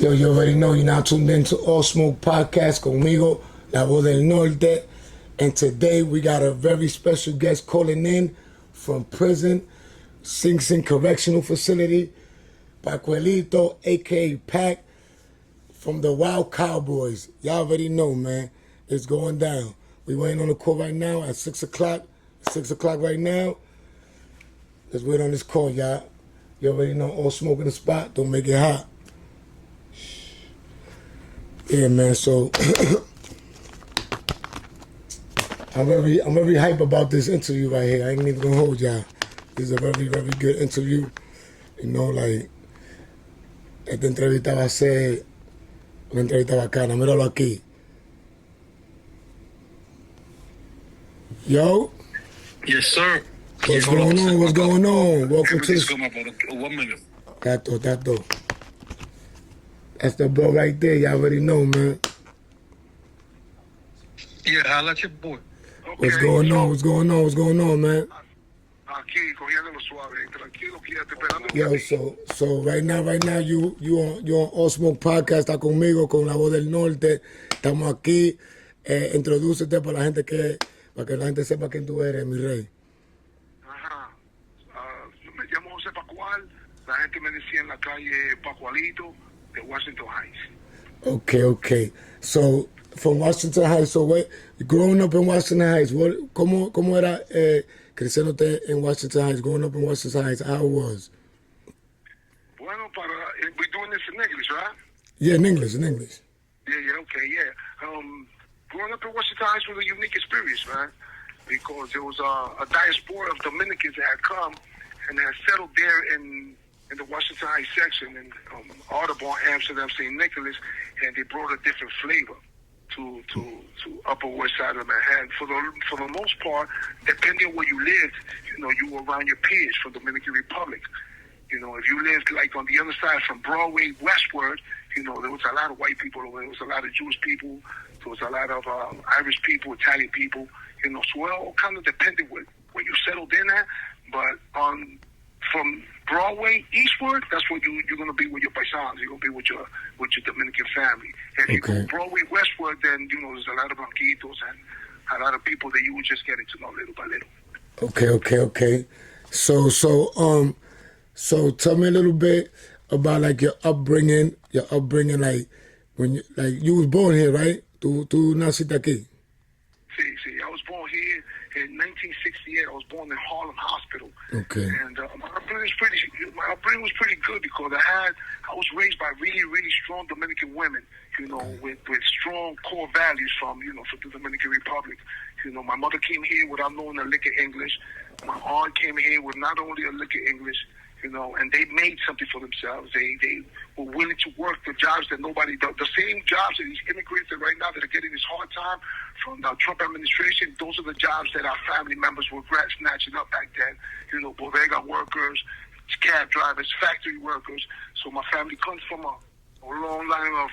Yo, you already know you're now tuned in to AllSmokepodcast conmigo, La Voz del Norte. And today we got a very special guest calling in from prison, SingSing Correctional Facility, Pacualito, a.k.a. Pac, from the Wild Cowboys. Y'all already know, man. It's going down. We waiting on the call right now at 6 o'clock. 6 o'clock right now. Let's wait on this call, y'all. You already know, all smoke in the spot. Don't make it hot. Yeah, man, so I'm very hype about this interview right here. I ain't even gonna hold y'all. This is a very, very good interview. You know, like, esta entrevista va a ser una entrevista bacana. Míralo aquí. Yo? Yes, sir. What's going on? What's going on? Welcome to this. 1 minute. Tato. That's the bro right there. Y'all already know, man. Yeah, holla at your boy. Okay, What's going on, man? Yo, so right now you on AllSmokepodcast, está conmigo, con La Voz del Norte. Estamos aquí. Introdúcete para que la gente sepa quién tú eres, mi rey. Ajá. Yo me llamo José Pacual. La gente me decía en la calle Pacualito de Washington Heights. Okay. So, from Washington Heights, so what, growing up in Washington Heights, ¿cómo era creciéndote en Washington Heights, growing up in Washington Heights, how it was? Bueno, we're doing this in English, right? Yeah, in English. Yeah, okay. Growing up in Washington Heights was a unique experience, man, because there was a diaspora of Dominicans that had come and had settled there in the Washington Heights section in Audubon, Amsterdam, St. Nicholas, and they brought a different flavor to Upper West Side of Manhattan. For the most part, depending on where you lived, you were around your peers from Dominican Republic. If you lived like on the other side from Broadway westward, there was a lot of white people over there. There was a lot of Jewish people. There was a lot of Irish people, Italian people. So it all kind of depended where you settled in at. But from Broadway eastward, that's where you're going to be with your paisanos. You're going to be with your Dominican family. If you go Broadway westward, then there's a lot of blanquitos and a lot of people that you were just getting to know little by little. Okay. So tell me a little bit about like your upbringing, like when you was born here, right? Tú naciste aquí. Sí. I was born here in 1968. I was born in Harlem Hospital. Okay. And my upbringing was pretty good because I was raised by really, really strong Dominican women, with strong core values from the Dominican Republic. My mother came here without knowing a lick of English. My aunt came here with not only a lick of English, and they made something for themselves. They were willing to work the jobs that nobody does. The same jobs that these immigrants that right now that are getting this hard time from the Trump administration, those are the jobs that our family members were snatching up back then. Bodega workers, cab drivers, factory workers. So my family comes from a long line of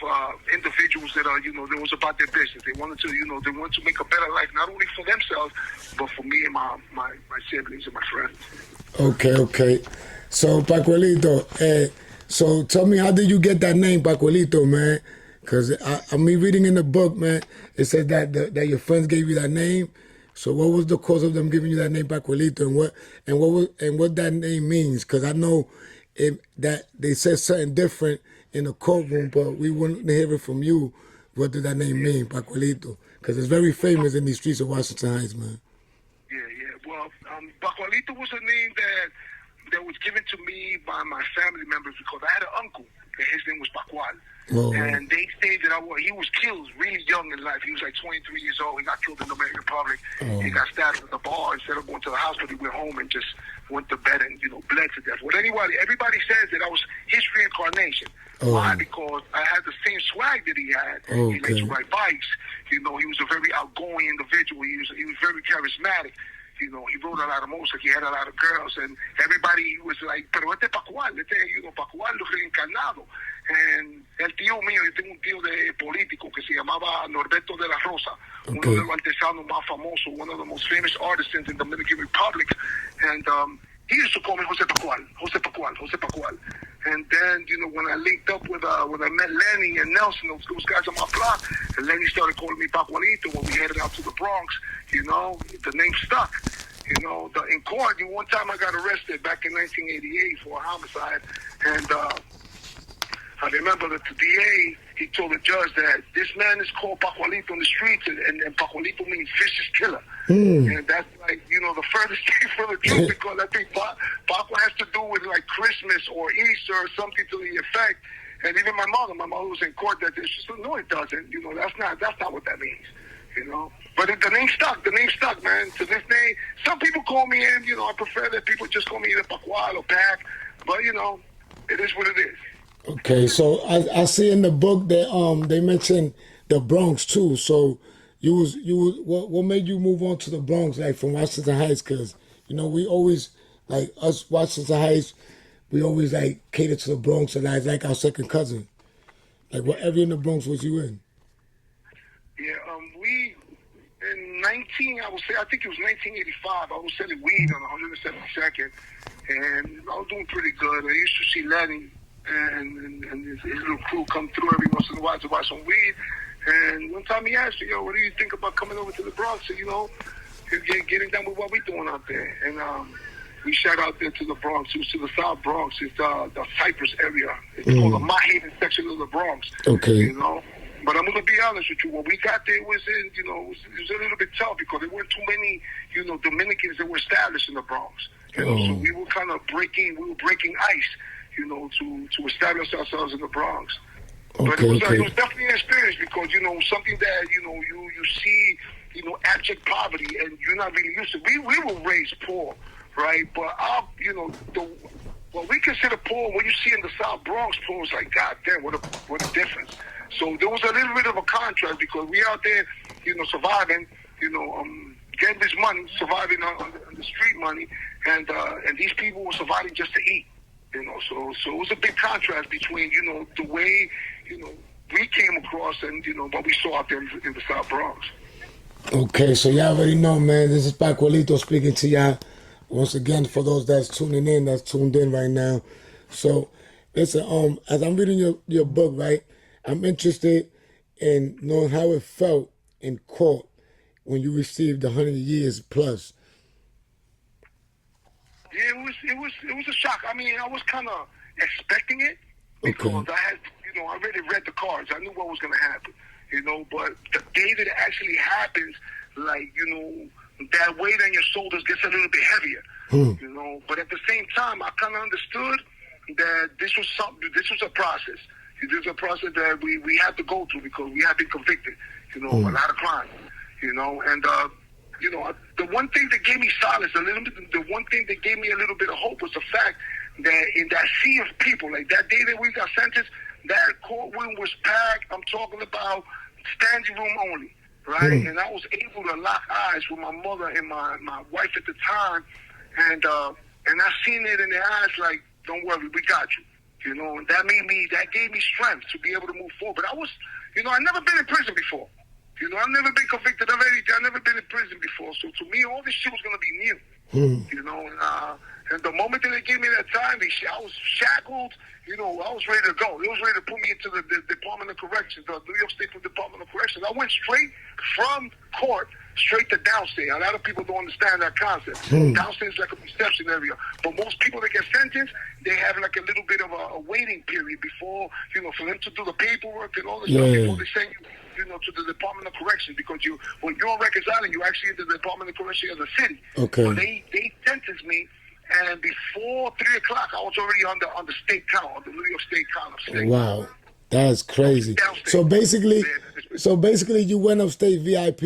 individuals that are, they was about their business. They wanted to make a better life, not only for themselves, but for me and my siblings and my friends. Okay. So, Pacualito, so tell me, how did you get that name, Pacualito, man? Because I'm reading in the book, man, it said that your friends gave you that name. So what was the cause of them giving you that name, Pacualito, and what that name means? Because I know that they said something different in the courtroom, but we wanted to hear it from you. What did that name mean, Pacualito? Because it's very famous in these streets of Washington Heights, man. Yeah. Well, Pacualito was a name that was given to me by my family members because I had an uncle and his name was Pacual. Oh. And they stated he was killed really young in life. He was like 23 years old. He got killed in the Dominican Republic. Oh. He got stabbed at the bar. Instead of going to the hospital, he went home and just went to bed and bled to death. Well, everybody says that I was his reincarnation. Oh. Why? Because I had the same swag that he had. Okay. He liked to ride bikes. He was a very outgoing individual. He was very charismatic. He rode a lot of motorcycles. He had a lot of girls, and everybody was like, pero Pacual, Pacual reencarnado. And el tío mío, yo tengo un tío político que se llamaba Norberto de la Rosa, uno de los artesanos más famosos, one of the most famous artisans in the Dominican Republic. And he used to call me Jose Pacual. And then, when I linked up with when I met Lenny and Nelson, those guys on my block, and Lenny started calling me Pacualito when we headed out to the Bronx. The name stuck. In court, one time I got arrested back in 1988 for a homicide, and I remember that the DA, he told the judge that this man is called Pacualito on the streets, and Pacualito means vicious killer. And that's like, the furthest thing from the truth, because I think Paco has to do with like Christmas or Easter or something to the effect. And even my mother was in court that she said, no, it doesn't. That's not what that means. But the name stuck, man. To this day, some people call me in, I prefer that people just call me either Pacual or Pac, but it is what it is. Okay, so I see in the book that they mentioned the Bronx too. So what made you move on to the Bronx, like from Washington Heights? Because we always, like us Washington Heights, we always like cater to the Bronx, and that's like our second cousin. Like what area in the Bronx was you in? Yeah, we in I think it was 1985. I was selling weed on 172nd, and I was doing pretty good. I used to see Lenny and his little crew come through every once in a while to buy some weed. And one time he asked me, what do you think about coming over to the Bronx and, getting down with what we're doing out there? And we shot out there to the Bronx. It was to the South Bronx. It's the Cypress area. It's called the Mahaven section of the Bronx. Okay. But I'm going to be honest with you. When we got there, it was it was a little bit tough because there weren't too many, Dominicans that were established in the Bronx. So we were kind of breaking ice, to establish ourselves in the Bronx. But it was definitely an experience because, something that, you see, abject poverty and you're not really used to. We were raised poor, right? But, what we consider poor, what you see in the South Bronx poor, is like, God damn, what a difference. So there was a little bit of a contrast because we out there, surviving, getting this money, surviving on the street money, and these people were surviving just to eat. So it was a big contrast between, the way, we came across and, what we saw out there in the South Bronx. Okay, so y'all already know, man. This is Pacualito speaking to y'all. Once again, for those that's tuned in right now. So, listen, as I'm reading your book, right, I'm interested in knowing how it felt in court when you received 100 years plus. Yeah, it was a shock. I mean, I was kind of expecting it because I had, I already read the cards. I knew what was going to happen, but the day that it actually happens, like, that weight on your shoulders gets a little bit heavier, but at the same time, I kind of understood that this was a process. This is a process that we had to go through because we had been convicted, a lot of crimes, and, the one thing that gave me solace a little bit, the one thing that gave me a little bit of hope was the fact that in that sea of people, like that day that we got sentenced, that courtroom was packed. I'm talking about standing room only, right? And I was able to lock eyes with my mother and my wife at the time, and I seen it in their eyes like, don't worry, we got you, and that gave me strength to be able to move forward. But I was, I'd never been in prison before. I've never been convicted of anything. I've never been in prison before. So to me, all this shit was going to be new. And the moment that they gave me that time, I was shackled. I was ready to go. They was ready to put me into the Department of Corrections, the New York State Department of Corrections. I went straight from court, straight to downstate. A lot of people don't understand that concept. Downstate is like a reception area. But most people that get sentenced, they have like a little bit of a waiting period before, for them to do the paperwork and all this stuff before they send you, to the Department of Corrections, because when you're on Rikers Island, you actually in the Department of Corrections as a city. Okay. So they sentenced me, and before 3 o'clock, I was already on the state count, on the New York State count of state. Wow, that's crazy. So basically, you went upstate VIP.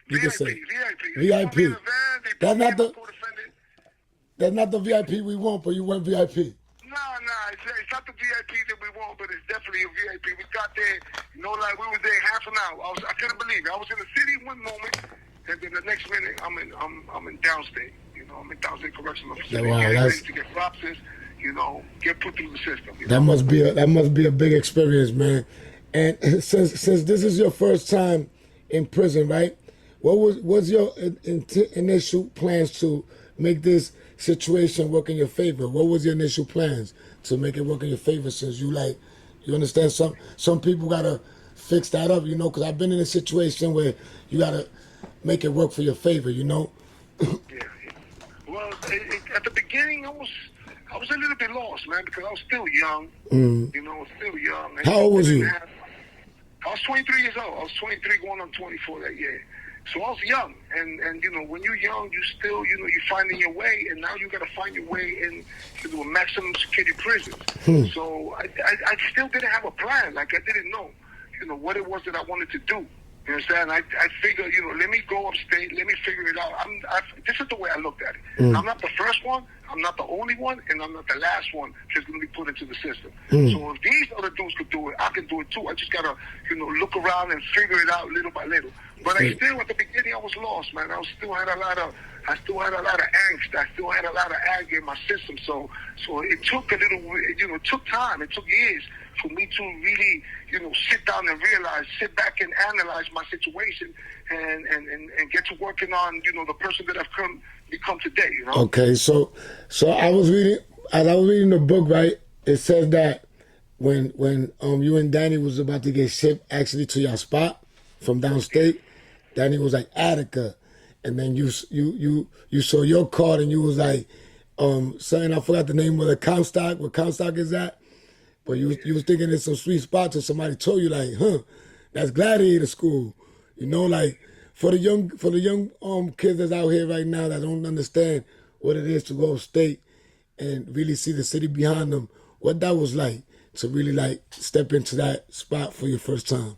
You can say VIP. That's not the VIP we want, but you went VIP. No, it's not the VIP that we want, but it's definitely a VIP. We got there, we were there half an hour. I couldn't believe it. I was in the city one moment, and then the next minute, I'm in downstate. I'm in downstate correctional facility. Wow, getting ready to get processed, get put through the system. That must be a big experience, man. And since this is your first time in prison, right? What was your initial plans to make this situation work in your favor? What was your initial plans to make it work in your favor, since you You understand? Some people gotta fix that up, you know, because I've been in a situation where you gotta make it work for your favor, you know. Yeah. Well, at the beginning, I was a little bit lost, man, because I was still young. You know, still young. And How old was you? I was 23 years old. I was 23 going on 24 that year. So I was young, and you know, when you're young, you still, you know, you're finding your way, and now you got to find your way into a maximum security prison. So I still didn't have a plan. Like, I didn't know, you know, what it was that I wanted to do. You understand? I figured, you know, let me go upstate, let me figure it out. This is the way I looked at it. I'm not the first one, I'm not the only one, and I'm not the last one that's going to be put into the system. So if these other dudes could do it, I can do it too. I just got to, you know, look around and figure it out little by little. But I still, at the beginning, I was lost, man. I still had a lot of angst. I still had a lot of anger in my system. So it took a little, you know, it took time. It took years for me to really, you know, sit down and sit back and analyze my situation and get to working on, you know, the person that I've become today, you know. Okay, so I was reading the book, right? It says that when you and Danny was about to get shipped actually to your spot from downstate, Danny was like Attica, and then you saw your card and you was like something, I forgot the name of the Comstock, where Comstock is at. But you was thinking it's some sweet spot till somebody told you like, that's Gladiator School. You know, like for the young kids that's out here right now that don't understand what it is to go upstate and really see the city behind them, what that was like to really like step into that spot for your first time.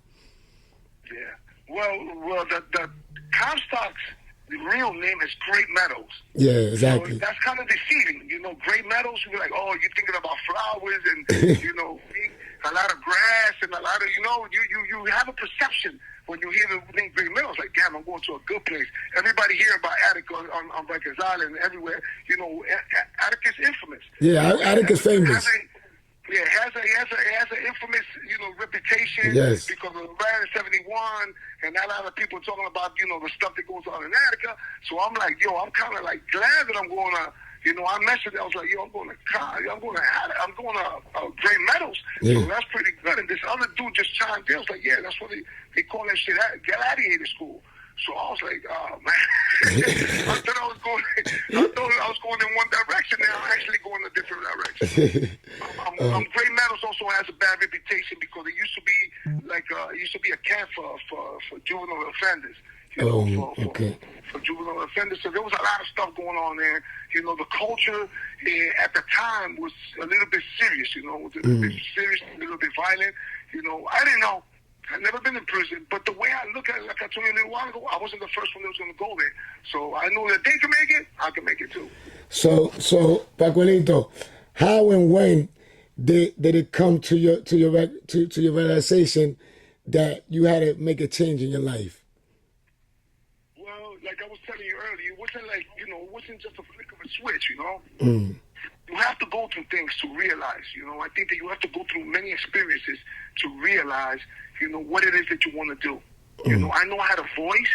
Yeah. Well, the Comstock's real name is Great Meadows. Yeah, exactly. So that's kind of deceiving. You know, Great Meadows, you're like, oh, you're thinking about flowers and, you know, a lot of grass and a lot of, you know, you have a perception when you hear the name Great Meadows, like, damn, I'm going to a good place. Everybody hear about Attica on Rikers Island everywhere. You know, Attica's infamous. Yeah, Attica's famous. Yeah, it has an infamous, you know, reputation. Yes. Because of the Riot 71, and a lot of people talking about, you know, the stuff that goes on in Attica. So I'm like, yo, I'm kind of like glad that I'm going to, you know, I mentioned it. I was like, yo, I'm going to Great Meadows. Yeah. So that's pretty good. And this other dude just chimed in. I was like, yeah, that's what they call that shit Gladiator School. So I was like, oh man, I thought I was going in one direction. Now I'm actually going a different direction. Great Meadows also has a bad reputation because it used to be a camp for juvenile offenders. You know, for juvenile offenders. So there was a lot of stuff going on there. You know, the culture at the time was a little bit serious. You know, it was a little bit serious, a little bit violent. You know, I didn't know. I've never been in prison, but the way I look at it, like I told you a little while ago, I wasn't the first one that was going to go there. So I know that they can make it, I can make it too. So Pacualito, how and when did it come to your realization that you had to make a change in your life? Well, like I was telling you earlier, it wasn't like, you know, it wasn't just a flick of a switch, you know. You have to go through things to realize, you know. I think that you have to go through many experiences to realize, you know, what it is that you want to do. You know, I know I had a voice.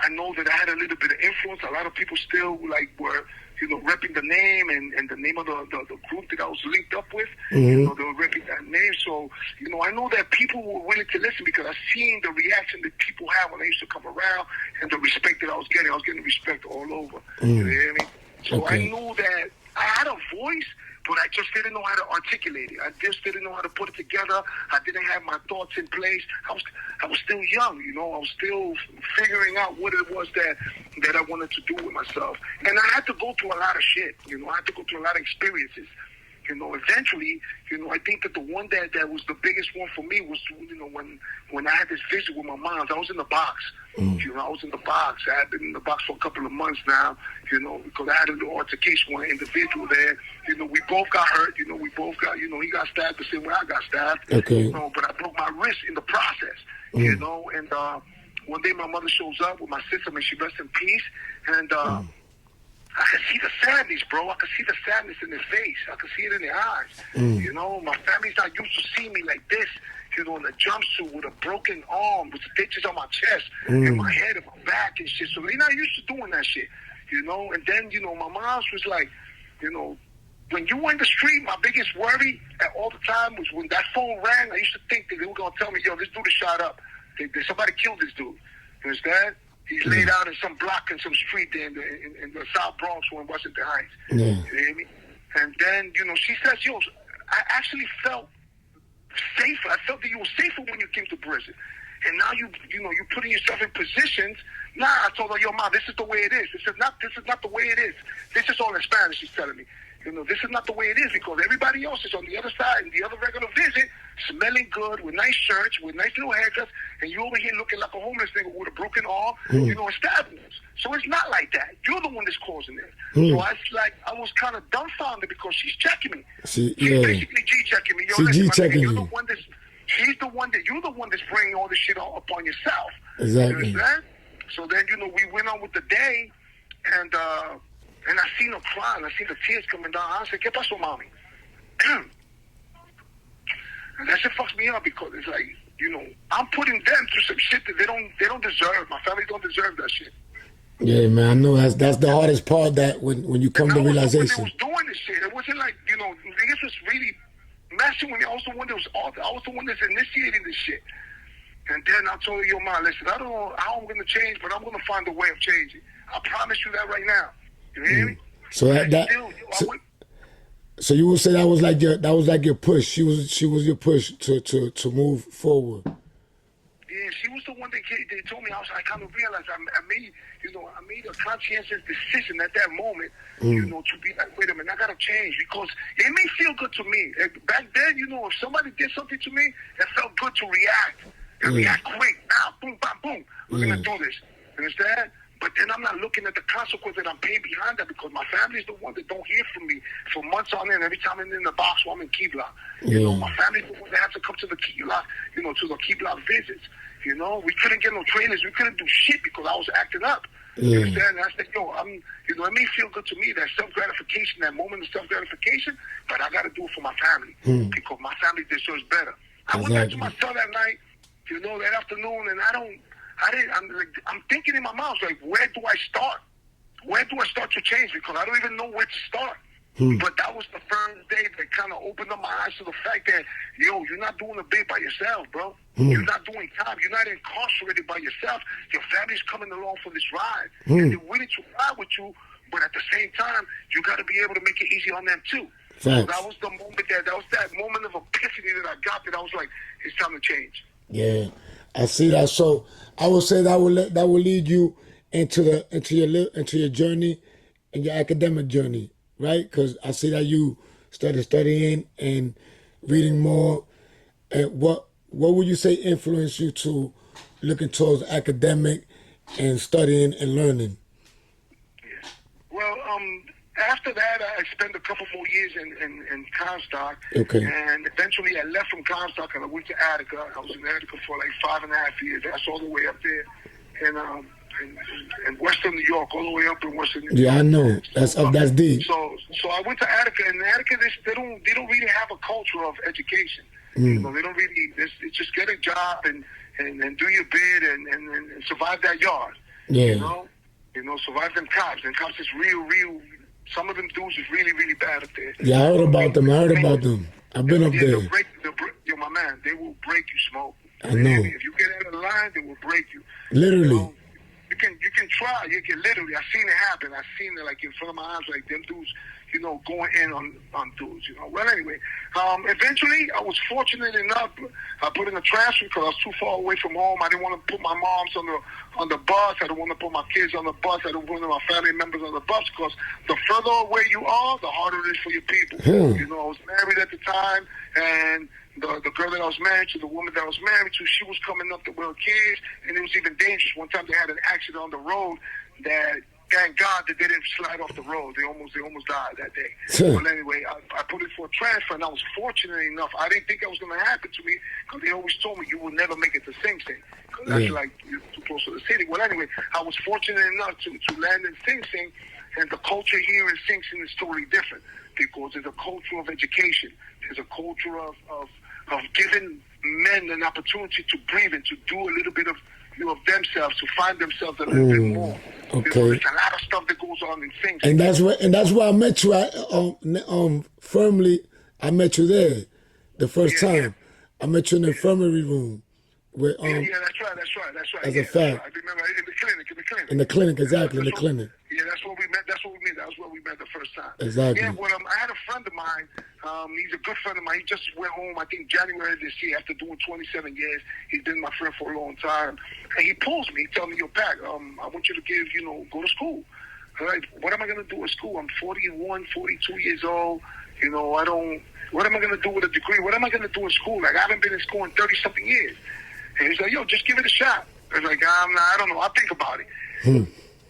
I know that I had a little bit of influence. A lot of people still, like, were, you know, repping the name and the name of the group that I was linked up with. You know, they were repping that name. So, you know, I know that people were willing to listen because I seen the reaction that people had when I used to come around and the respect that I was getting. I was getting respect all over. You hear me? So I knew that I had a voice, but I just didn't know how to articulate it. I just didn't know how to put it together. I didn't have my thoughts in place. I was still young, you know. I was still figuring out what it was that I wanted to do with myself. And I had to go through a lot of shit, you know. I had to go through a lot of experiences. You know, eventually, you know, I think that the one that was the biggest one for me was, you know, when I had this visit with my mom. I was in the box. You know, I was in the box. I had been in the box for a couple of months now, you know, because I had a little altercation with an individual there. You know, we both got hurt. You know, you know, he got stabbed the same way I got stabbed. Okay. You know, but I broke my wrist in the process, you know. And one day my mother shows up with my sister, and she rests in peace. And I could see the sadness, bro. I could see the sadness in their face. I could see it in their eyes. You know, my family's not used to seeing me like this, you know, in a jumpsuit with a broken arm, with stitches on my chest, and my head and my back and shit. So they're not used to doing that shit, you know. And then, you know, my mom was like, you know, when you were in the street, my biggest worry all the time was when that phone rang, I used to think that they were going to tell me, yo, this dude is shot up. Somebody killed this dude. You understand? He's laid out in some block in some street there in the South Bronx or in Washington Heights. Yeah. You hear me? And then, she says, yo, I actually felt safer. I felt that you were safer when you came to prison. And now you're putting yourself in positions. Nah, I told her, yo, Ma, this is the way it is. This is not the way it is. This is all in Spanish, she's telling me. This is not the way it is because everybody else is on the other side and the other regular visit, smelling good, with nice shirts, with nice little haircuts, and you over here looking like a homeless nigga with a broken arm, stabbing us. So it's not like that. You're the one that's causing it. So I was kind of dumbfounded because she's checking me. She's basically G-checking me. Yo, listen, G-checking you're you. the one you're the one that's bringing all this shit upon yourself. Exactly. You understand? So then, we went on with the day, and I seen her crying. I seen the tears coming down. I said, ¿Qué pasó, mommy? And that shit fucks me up because it's like, I'm putting them through some shit that they don't deserve. My family don't deserve that shit. Yeah, man, I know that's the hardest part. That when you come to realization. I was doing this shit. It wasn't like niggas was really messing with me. I was the one that was I was the one that's initiating this shit. And then I told her, yo, Ma, listen, I don't know how I'm gonna change, but I'm gonna find a way of changing. I promise you that right now. You hear me? So so you would say that was like your push. She was your push to move forward. Yeah, she was the one that they told me. I kind of realized I made a conscientious decision at that moment, to be like, wait a minute, I gotta change because it may feel good to me. Back then, if somebody did something to me, it felt good to react and react quick. Now, boom, bam, boom, we're gonna do this. You understand? But then I'm not looking at the consequence that I'm paying behind that because my family's the one that don't hear from me for months on end. Every time I'm in the box or I'm in key block. My family's the one that has to come to the key block, to the key block visits. We couldn't get no trailers. We couldn't do shit because I was acting up. You understand? And I said, yo, it may feel good to me, that self-gratification, that moment of self-gratification, but I got to do it for my family because my family deserves better. I went back to my cell that night, that afternoon, and I'm thinking in my mind, like, where do I start? Where do I start to change? Because I don't even know where to start. But that was the first day that kind of opened up my eyes to the fact that, yo, you're not doing a bit by yourself, bro. You're not doing time. You're not incarcerated by yourself. Your family's coming along for this ride. And they're willing to ride with you, but at the same time, you got to be able to make it easy on them, too. So that was the moment that was that moment of epiphany that I got that I was like, it's time to change. Yeah, I see that. So I would say that will lead you into your journey and your academic journey, right? Because I see that you started studying and reading more. And what would you say influenced you to looking towards academic and studying and learning? Yeah. Well, after that, I spent a couple more years in Comstock. Okay. And eventually I left from Comstock and I went to Attica. I was in Attica for like 5.5 years. That's all the way up there in Western New York, all the way up in Western New York. Yeah, I know. That's deep. So I went to Attica, and Attica, they don't really have a culture of education. They don't really. They just get a job and do your bid and survive that yard. Yeah. Survive them cops. And cops is real. Some of them dudes is really, really bad up there. Yeah, I heard about them. I've been up there. Yo, my man, they will break you, Smoke. I know. If you get out of the line, they will break you. Literally. You can try. You can literally. I've seen it happen. I've seen it like in front of my eyes, like them dudes, going in on dudes. Well, anyway, eventually I was fortunate enough. I put in a transfer because I was too far away from home. I didn't want to put my moms on the bus. I didn't want to put my kids on the bus. I didn't want my family members on the bus because the further away you are, the harder it is for your people. I was married at the time, and the girl that I was married to, the woman that I was married to, she was coming up to with her kids, and it was even dangerous. One time they had an accident on the road that, thank God, that they didn't slide off the road. They almost died that day. But anyway, I put it for a transfer, and I was fortunate enough. I didn't think that was going to happen to me because they always told me you will never make it to SingSing because that's like you're too close to the city. Well, anyway, I was fortunate enough to land in SingSing, and the culture here in SingSing is totally different because there's a culture of education. There's a culture of giving men an opportunity to breathe and to do a little bit of of themselves, to find themselves a little bit more. Okay. There's a lot of stuff that goes on in things. And that's where I met you. Firmly, I met you there the first time. I met you in the infirmary room. Where, that's right. As a fact. I remember in the clinic. In the clinic, exactly, in the clinic. Yeah, that's where we met. That's where we met. That was where we met the first time. Exactly. Yeah, well, I had a friend of mine. He's a good friend of mine. He just went home, I think, January this year after doing 27 years. He's been my friend for a long time. And he pulls me. He tells me, yo, Pac, I want you to go to school. I'm like, what am I going to do at school? I'm 41, 42 years old. What am I going to do with a degree? What am I going to do in school? Like, I haven't been in school in 30-something years. And he's like, yo, just give it a shot. I was like, I don't know. I'll think about it.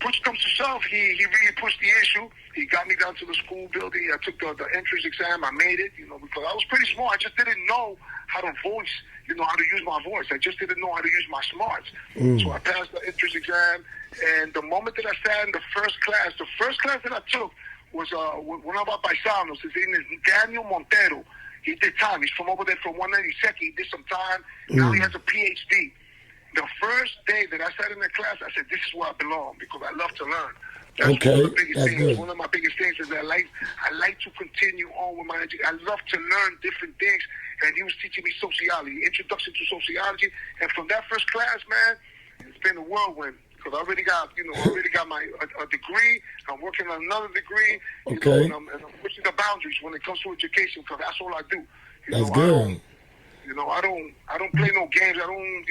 Push comes to shove, he really pushed the issue. He got me down to the school building. I took the entrance exam. I made it, because I was pretty smart. I just didn't know how to voice, how to use my voice. I just didn't know how to use my smarts. So I passed the entrance exam. And the moment that I sat in the first class that I took was one of our paisanos. His name is Daniel Montero. He did time. He's from over there from 192nd. He did some time. Now he has a PhD. The first day that I sat in the class, I said, this is where I belong, because I love to learn. That's okay, one of the biggest that's things. good. One of my biggest things is that I like to continue on with my education. I love to learn different things, and he was teaching me sociology, introduction to sociology. And from that first class, man, it's been a whirlwind. Because I already got my a degree. I'm working on another degree. Okay. And I'm pushing the boundaries when it comes to education, because that's all I do. That's good. I don't play no games. I don't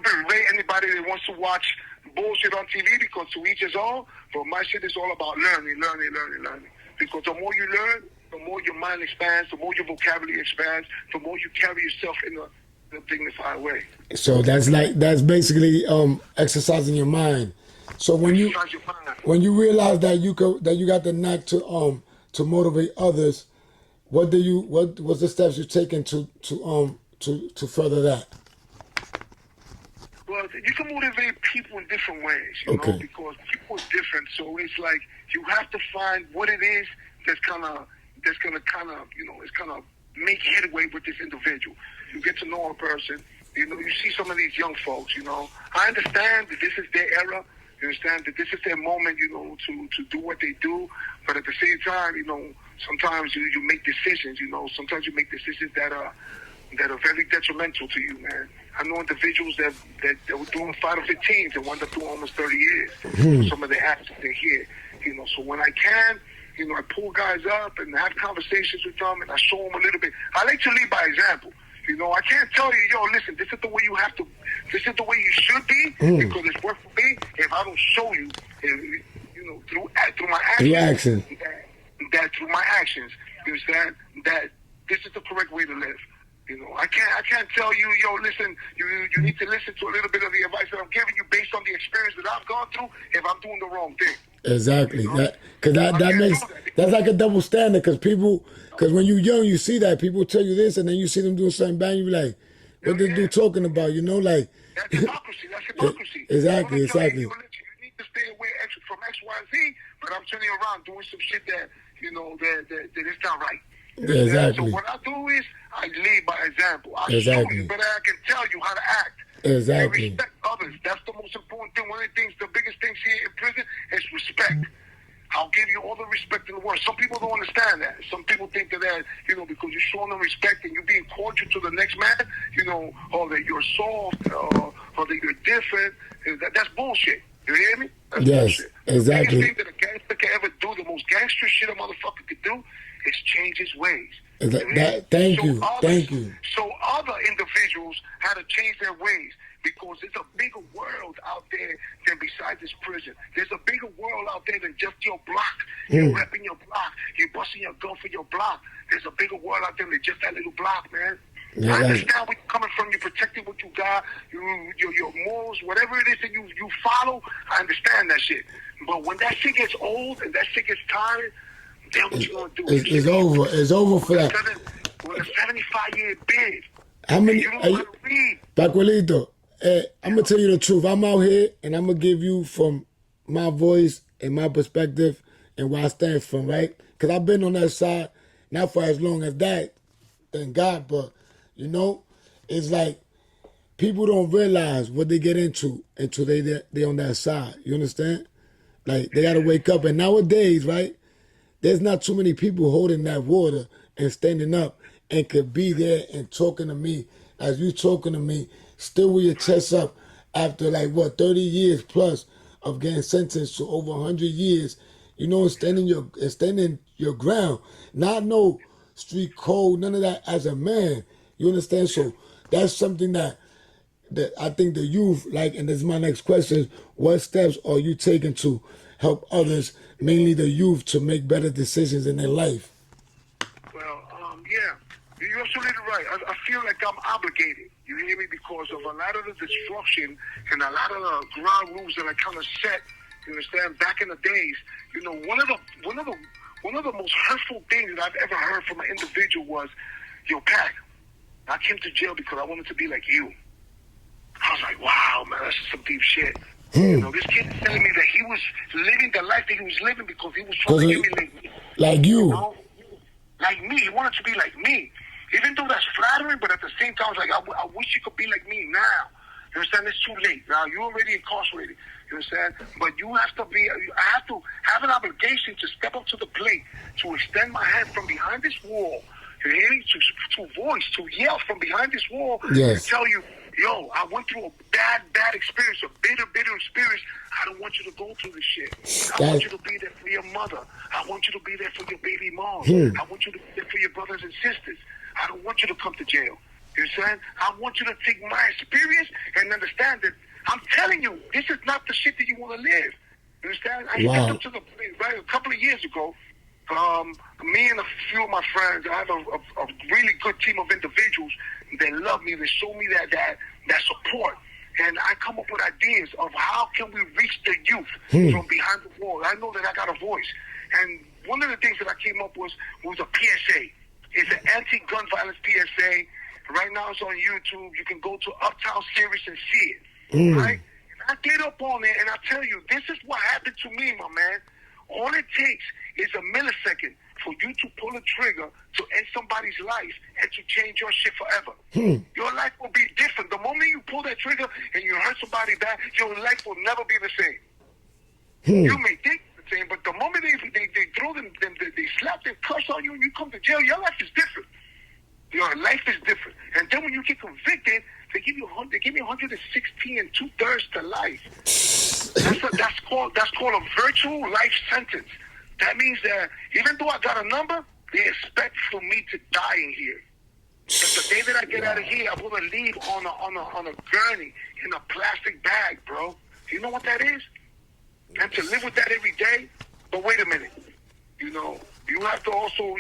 berate anybody that wants to watch bullshit on TV, because to each his own. But my shit is all about learning. Because the more you learn, the more your mind expands, the more your vocabulary expands, the more you carry yourself in a dignified way. So that's basically exercising your mind. So when you realize that you got the knack to motivate others, what's the steps you've taken to further that? Well, you can motivate people in different ways, because people are different. So it's like you have to find what it is that's gonna make headway with this individual. You get to know a person. You see some of these young folks. I understand that this is their era. You understand that this is their moment. To do what they do. But at the same time, sometimes you make decisions. Sometimes you make decisions that are very detrimental to you, man. I know individuals that were doing 5 or 15s and wound up doing almost 30 years. Some of the acts that they're here. So when I can, I pull guys up and have conversations with them, and I show them a little bit. I like to lead by example. I can't tell you, yo, listen, this is the way this is the way you should be, because it's worked for me. If I don't show you, through my actions, through my actions, you understand, that this is the correct way to live. I can't tell you, yo, listen, you need to listen to a little bit of the advice that I'm giving you based on the experience that I've gone through if I'm doing the wrong thing. Exactly. That's like a double standard, because when you're young, you see that people tell you this, and then you see them doing something bad, and you be like, what this dude talking about? Like that's hypocrisy. Exactly. You need to stay away from X, Y, Z, but I'm turning around doing some shit that that is not right. Exactly. So what I do is I lead by example. I show you, but I can tell you how to act. Exactly. And respect others. That's the most important thing. One of the biggest things here in prison is respect. I'll give you all the respect in the world. Some people don't understand that. Some people think that, because you're showing them respect and you're being cordial to the next man, or that you're soft, or that you're different. That's bullshit. You hear me? That's bullshit. Exactly. The biggest thing that a gangster can ever do, the most gangster shit a motherfucker could do, is change his ways. Thank you. So other individuals had to change their ways, because there's a bigger world out there than besides this prison. There's a bigger world out there than just your block. You're repping your block. You're busting your gun for your block. There's a bigger world out there than just that little block, man. Yeah, I understand where you're coming from. You're protecting what you got, your morals, whatever it is that you follow. I understand that shit. But when that shit gets old and that shit gets tired, then what you gonna do? It's over. It's over for that. With a 75-year bid. How many? You don't know how to read. Pacualito, I'm gonna tell you the truth. I'm out here, and I'm gonna give you from my voice and my perspective and where I stand from, right? Because I've been on that side, not for as long as that, thank God, but You know, it's like people don't realize what they get into until they on that side. You understand? Like they gotta wake up. And nowadays, right? There's not too many people holding that water and standing up and could be there and talking to me as you talking to me, still with your chest up after like what 30 years plus of getting sentenced to over 100 years. You know, standing your ground, not no street code, none of that as a man. You understand? So that's something that I think the youth, like, and this is my next question, what steps are you taking to help others, mainly the youth, to make better decisions in their life? Well, yeah, you're absolutely right. I feel like I'm obligated. You hear me? Because of a lot of the destruction and a lot of the ground rules that I kind of set. You understand? Back in the days, you know, one of the most hurtful things that I've ever heard from an individual was, "Yo, Pac, I came to jail because I wanted to be like you." I was like, wow, man, that's some deep shit. You know, this kid is telling me that he was living the life that he was living because he was trying to emulate me. Like you. You know? Like me. He wanted to be like me. Even though that's flattering, but at the same time, I was like, I wish you could be like me now. You understand? It's too late. Now, you're already incarcerated. You understand? But you have to be, I have to have an obligation to step up to the plate, to extend my hand from behind this wall, you hear me? To voice, to yell from behind this wall, yes, to tell you, yo, I went through a bad experience, a bitter experience. I don't want you to go through this shit. I want you to be there for your mother. I want you to be there for your baby mom. I want you to be there for your brothers and sisters. I don't want you to come to jail. You understand? I want you to take my experience and understand that I'm telling you, this is not the shit that you want to live. You understand? I stepped up to the place, right, a couple of years ago. Me and a few of my friends, I have a really good team of individuals. They love me. They show me that support. And I come up with ideas of how can we reach the youth from behind the wall. I know that I got a voice. And one of the things that I came up with was a PSA. It's an anti-gun violence PSA. Right now it's on YouTube. You can go to Uptown Series and see it. Right? And I get up on it and I tell you, this is what happened to me, my man. All it takes is a millisecond for you to pull a trigger to end somebody's life and to change your shit forever. Your life will be different. The moment you pull that trigger and you hurt somebody bad, your life will never be the same. You may think the same, but the moment they throw them, they slap their cuss on you and you come to jail, your life is different. Your life is different. And then when you get convicted, they give you 116 and 2/3 to life. That's called a virtual life sentence. That means that even though I got a number, they expect for me to die in here. But the day that I get out of here, I'm gonna leave on a gurney in a plastic bag, bro. You know what that is? And to live with that every day. But wait a minute. You know, you have to also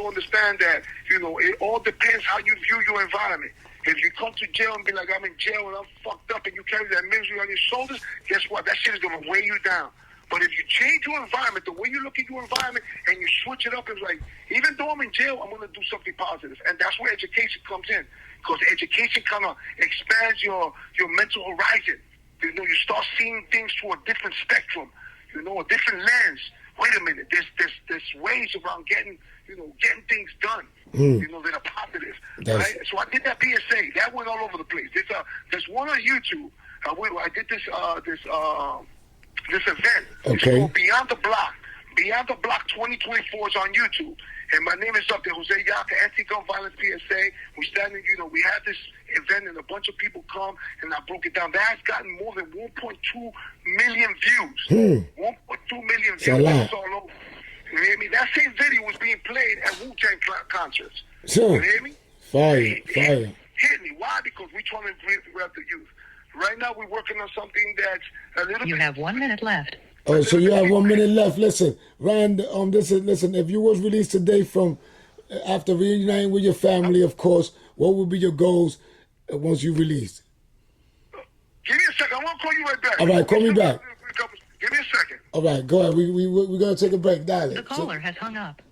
understand that, you know, it all depends how you view your environment. If you come to jail and be like, I'm in jail and I'm fucked up, and you carry that misery on your shoulders, guess what? That shit is gonna weigh you down. But if you change your environment, the way you look at your environment, and you switch it up, it's like, even though I'm in jail, I'm going to do something positive. And that's where education comes in. Because education kind of expands your mental horizon. You know, you start seeing things through a different spectrum, you know, a different lens. Wait a minute, there's ways around getting things done, you know, that are positive. Right? So I did that PSA. That went all over the place. There's one on YouTube. I did this event. Okay. It's called Beyond the Block. Beyond the Block 2024 is on YouTube. And my name is up there, Jose Llaca, Anti-Gun Violence PSA. We standing, you know, we had this event and a bunch of people come, and I broke it down. That has gotten more than 1.2 million views. 1.2 million views. That's all over. You hear me? That same video was being played at Wu-Tang concerts. Sure. You hear me? Fire. Hit me. Why? Because we're trying to grab the youth. Right now, we're working on something that's a little bit... You have 1 minute left. Oh, so you have 1 minute left. Listen, Ryan, listen, if you was released today from, after reuniting with your family, of course, what would be your goals once you released? Give me a second. I'm going to call you right back. All right, call me back. Give me a second. All right, go ahead. We're going to take a break. Dial it. The caller has hung up.